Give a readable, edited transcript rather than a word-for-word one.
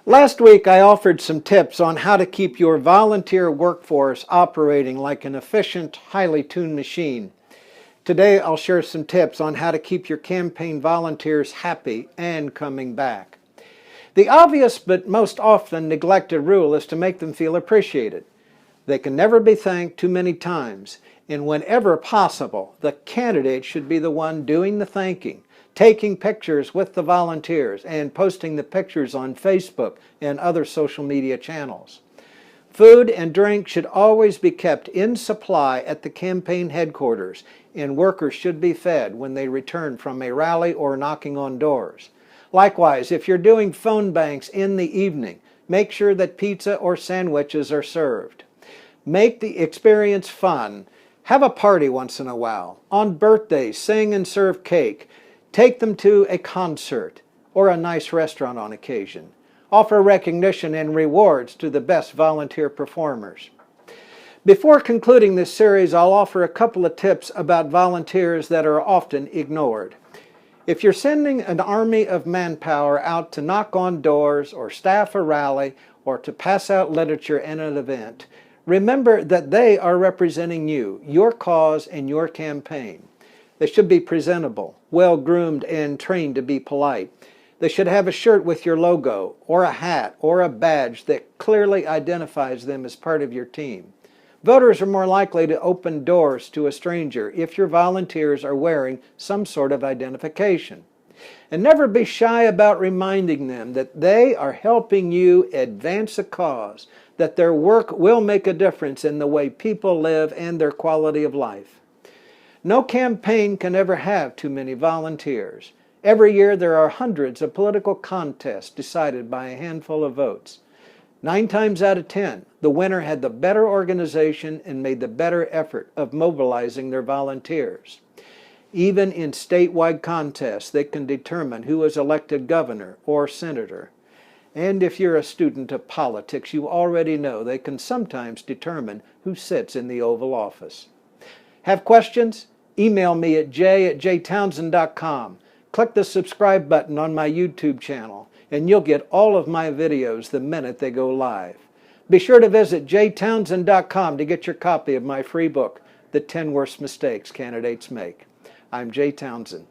Last week I offered some tips on how to keep your volunteer workforce operating like an efficient, highly tuned machine. Today I'll share some tips on how to keep your campaign volunteers happy and coming back. The obvious but most often neglected rule is to make them feel appreciated. They can never be thanked too many times, and whenever possible, the candidate should be the one doing the thanking, taking pictures with the volunteers and posting the pictures on Facebook and other social media channels. Food and drink should always be kept in supply at the campaign headquarters, and workers should be fed when they return from a rally or knocking on doors. Likewise, if you're doing phone banks in the evening, make sure that pizza or sandwiches are served. Make the experience fun. Have a party once in a while. On birthdays, sing and serve cake. Take them to a concert or a nice restaurant on occasion. Offer recognition and rewards to the best volunteer performers. Before concluding this series, I'll offer a couple of tips about volunteers that are often ignored. If you're sending an army of manpower out to knock on doors or staff a rally or to pass out literature in an event, remember that they are representing you, your cause, and your campaign. They should be presentable, well-groomed, and trained to be polite. They should have a shirt with your logo, or a hat, or a badge that clearly identifies them as part of your team. Voters are more likely to open doors to a stranger if your volunteers are wearing some sort of identification. And never be shy about reminding them that they are helping you advance a cause, that their work will make a difference in the way people live and their quality of life. No campaign can ever have too many volunteers. Every year there are hundreds of political contests decided by a handful of votes. 9 times out of 10, the winner had the better organization and made the better effort of mobilizing their volunteers. Even in statewide contests, they can determine who is elected governor or senator. And if you're a student of politics, you already know they can sometimes determine who sits in the Oval Office. Have questions? Email me at jay@jaytownsend.com. Click the subscribe button on my YouTube channel, and you'll get all of my videos the minute they go live. Be sure to visit jaytownsend.com to get your copy of my free book, The 10 Worst Mistakes Candidates Make. I'm Jay Townsend.